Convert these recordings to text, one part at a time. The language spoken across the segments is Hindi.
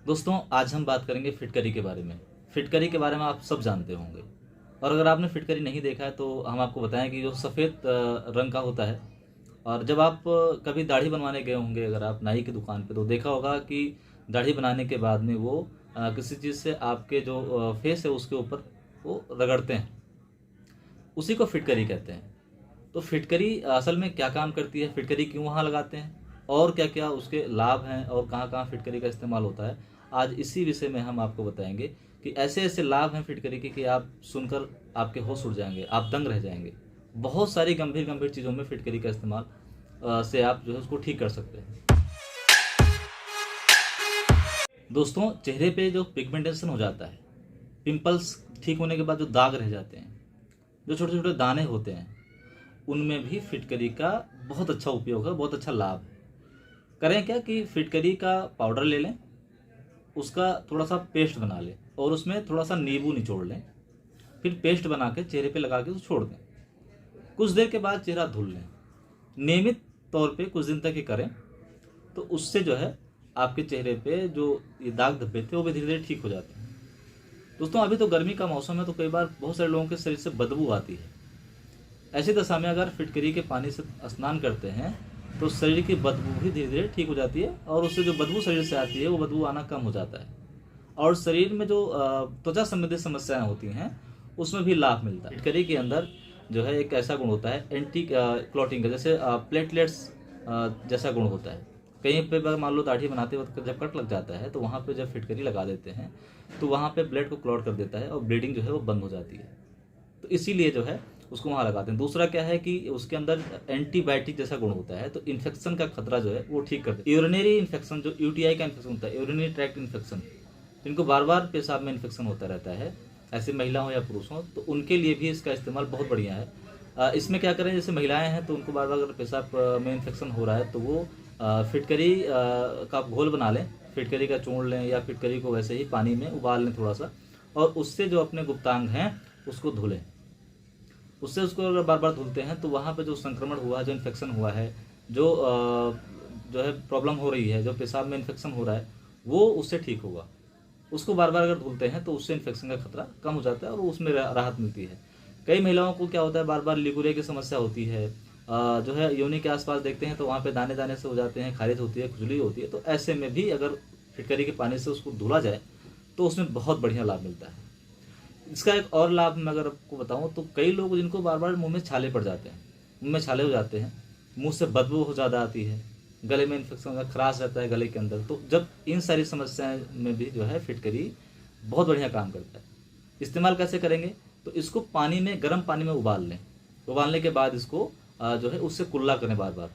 दोस्तों, आज हम बात करेंगे फिटकरी के बारे में। फिटकरी के बारे में आप सब जानते होंगे, और अगर आपने फिटकरी नहीं देखा है तो हम आपको बताएं कि जो सफ़ेद रंग का होता है। और जब आप कभी दाढ़ी बनवाने गए होंगे, अगर आप नाई की दुकान पे, तो देखा होगा कि दाढ़ी बनाने के बाद में वो किसी चीज़ से आपके जो फेस है उसके ऊपर वो रगड़ते हैं, उसी को फिटकरी कहते हैं। तो फिटकरी असल में क्या काम करती है, फिटकरी क्यों वहाँ लगाते हैं, और क्या क्या उसके लाभ हैं, और कहाँ कहाँ फिटकरी का इस्तेमाल होता है, आज इसी विषय में हम आपको बताएंगे कि ऐसे ऐसे लाभ हैं फिटकरी के कि आप सुनकर आपके होश उड़ जाएंगे, आप दंग रह जाएंगे। बहुत सारी गंभीर गंभीर चीज़ों में फिटकरी का इस्तेमाल से आप जो है उसको ठीक कर सकते हैं। दोस्तों, चेहरे पे जो पिगमेंटेशन हो जाता है, पिंपल्स ठीक होने के बाद जो दाग रह जाते हैं, जो छोटे छोटे दाने होते हैं, उनमें भी फिटकरी का बहुत अच्छा उपयोग है, बहुत अच्छा लाभ है। करें क्या कि फिटकरी का पाउडर ले लें, उसका थोड़ा सा पेस्ट बना लें और उसमें थोड़ा सा नींबू निचोड़ लें, फिर पेस्ट बना के चेहरे पे लगा के उसको छोड़ दें। कुछ देर के बाद चेहरा धुल लें। नियमित तौर पे कुछ दिन तक ये करें, तो उससे जो है आपके चेहरे पे जो ये दाग धब्बे थे वो भी धीरे धीरे ठीक हो जाते हैं। दोस्तों, अभी तो गर्मी का मौसम है, तो कई बार बहुत सारे लोगों के शरीर से बदबू आती है। ऐसी दशा में अगर फिटकरी के पानी से स्नान करते हैं तो शरीर की बदबू भी धीरे धीरे ठीक हो जाती है, और उससे जो बदबू शरीर से आती है वो बदबू आना कम हो जाता है, और शरीर में जो त्वचा संबंधी समस्याएं होती हैं उसमें भी लाभ मिलता है। फिटकरी के अंदर जो है एक ऐसा गुण होता है एंटी क्लॉटिंग का, जैसे प्लेटलेट्स जैसा गुण होता है। कहीं पे अगर मान लो दाढ़ी बनाते वक्त जब कट लग जाता है, तो वहाँ पे जब फिटकरी लगा देते हैं तो वहाँ पे ब्लड को क्लॉट कर देता है और ब्लीडिंग जो है वो बंद हो जाती है। तो इसीलिए जो है उसको वहाँ लगाते हैं। दूसरा क्या है कि उसके अंदर एंटीबायोटिक जैसा गुण होता है, तो इन्फेक्शन का खतरा जो है वो ठीक कर देता है। यूरिनरी इन्फेक्शन, जो यूटीआई का इन्फेक्शन होता है, यूरिनरी ट्रैक्ट इन्फेक्शन, जिनको बार बार पेशाब में इन्फेक्शन होता रहता है, ऐसे महिला हो या पुरुष हो, तो उनके लिए भी इसका इस्तेमाल बहुत बढ़िया है। इसमें क्या करें, जैसे महिलाएं हैं तो उनको बार बार अगर पेशाब में इन्फेक्शन हो रहा है तो वो फिटकरी का घोल बना लें, फिटकरी का चूर्ण लें, या फिटकरी को वैसे ही पानी में उबाल लें थोड़ा सा, और उससे जो अपने गुप्तांग हैं उसको धुलें। उससे उसको अगर बार बार धुलते हैं तो वहाँ पे जो संक्रमण हुआ है, जो इन्फेक्शन हुआ है, जो है प्रॉब्लम हो रही है, जो पेशाब में इन्फेक्शन हो रहा है, वो उससे ठीक होगा। उसको बार बार अगर धुलते हैं तो उससे इन्फेक्शन का खतरा कम हो जाता है और उसमें राहत मिलती है। कई महिलाओं को क्या होता है, बार बार लिगुरे की समस्या होती है, जो है योनि के आसपास देखते हैं तो वहाँ पे दाने दाने से हो जाते हैं, खारिज होती है, खुजली होती है। तो ऐसे में भी अगर फिटकरी के पानी से उसको धुला जाए तो उसमें बहुत बढ़िया लाभ मिलता है। इसका एक और लाभ मैं अगर आपको बताऊं, तो कई लोग जिनको बार बार मुंह में छाले पड़ जाते हैं, मुंह में छाले हो जाते हैं, मुंह से बदबू हो ज़्यादा आती है, गले में इन्फेक्शन का खराश रहता है गले के अंदर, तो जब इन सारी समस्याएं में भी जो है फिटकरी बहुत बढ़िया काम करता है। इस्तेमाल कैसे करेंगे, तो इसको पानी में, गर्म पानी में उबाल लें। उबालने के बाद इसको जो है उससे कुल्ला करें बार बार।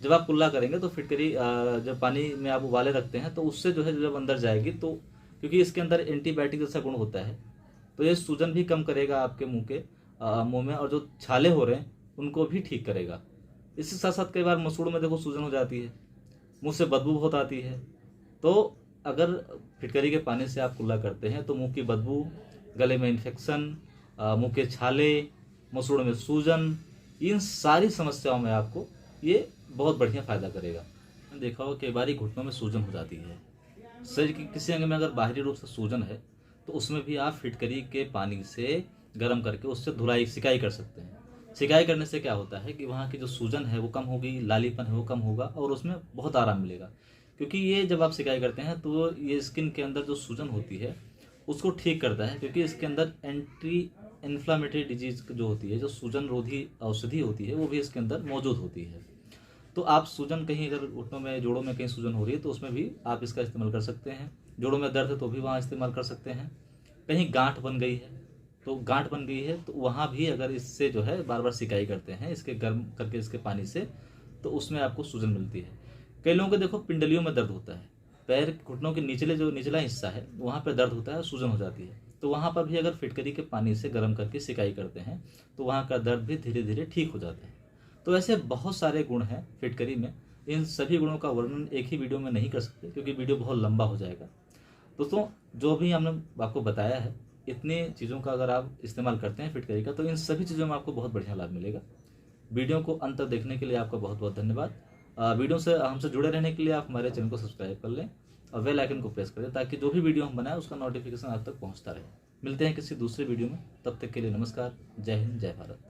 जब आप कुल्ला करेंगे तो फिटकरी जब पानी में आप उबाले रखते हैं तो उससे जो है जब अंदर जाएगी, तो क्योंकि इसके अंदर एंटीबायोटिक जैसा गुण होता है, तो ये सूजन भी कम करेगा आपके मुंह में, और जो छाले हो रहे हैं उनको भी ठीक करेगा। इसके साथ साथ कई बार मसूड़ में देखो सूजन हो जाती है, मुंह से बदबू बहुत आती है, तो अगर फिटकरी के पानी से आप कुल्ला करते हैं तो मुंह की बदबू, गले में इन्फेक्शन, मुंह के छाले, मसूड़ में सूजन, इन सारी समस्याओं में आपको ये बहुत बढ़िया फ़ायदा करेगा। देखा होगा कई बार घुटनों में सूजन हो जाती है, शरीर के किसी अंग में अगर बाहरी रूप से सूजन है तो उसमें भी आप फिटकरी के पानी से गर्म करके उससे धुलाई, सिकाई कर सकते हैं। सिकाई करने से क्या होता है कि वहाँ की जो सूजन है वो कम होगी, लालीपन है वो कम होगा, और उसमें बहुत आराम मिलेगा। क्योंकि ये जब आप सिकाई करते हैं तो ये स्किन के अंदर जो सूजन होती है उसको ठीक करता है, क्योंकि इसके अंदर एंटी इन्फ्लामेटरी डिजीज जो होती है, जो सूजन रोधी औषधि होती है, वो भी इसके अंदर मौजूद होती है। तो आप सूजन, कहीं अगर घुटनों में, जोड़ों में कहीं सूजन हो रही है तो उसमें भी आप इसका इस्तेमाल कर सकते हैं। जोड़ों में दर्द है तो भी वहाँ इस्तेमाल कर सकते हैं। कहीं गांठ बन गई है, तो गांठ बन गई है तो वहाँ भी अगर इससे जो है बार बार सिकाई करते हैं, इसके गर्म करके इसके पानी से, तो उसमें आपको सूजन मिलती है। कई लोगों को देखो पिंडलियों में दर्द होता है, पैर घुटनों के निचले जो निचला हिस्सा है वहाँ पर दर्द होता है, सूजन हो जाती है, तो वहाँ पर भी अगर फिटकरी के पानी से गर्म करके सिकाई करते हैं तो वहाँ का दर्द भी धीरे धीरे ठीक हो जाता है। तो ऐसे बहुत सारे गुण हैं फिटकरी में। इन सभी गुणों का वर्णन एक ही वीडियो में नहीं कर सकते, क्योंकि वीडियो बहुत लंबा हो जाएगा। दोस्तों, जो भी हमने आपको बताया है, इतनी चीज़ों का अगर आप इस्तेमाल करते हैं फिटकरी का, तो इन सभी चीज़ों में आपको बहुत बढ़िया लाभ मिलेगा। वीडियो को अंत तक देखने के लिए आपका बहुत बहुत धन्यवाद। वीडियो से हमसे जुड़े रहने के लिए आप हमारे चैनल को सब्सक्राइब कर लें। और बेल आइकन को प्रेस कर दें ताकि जो भी वीडियो हम बनाए उसका नोटिफिकेशन आप तक पहुंचता रहे। मिलते हैं किसी दूसरे वीडियो में, तब तक के लिए नमस्कार। जय हिंद, जय भारत।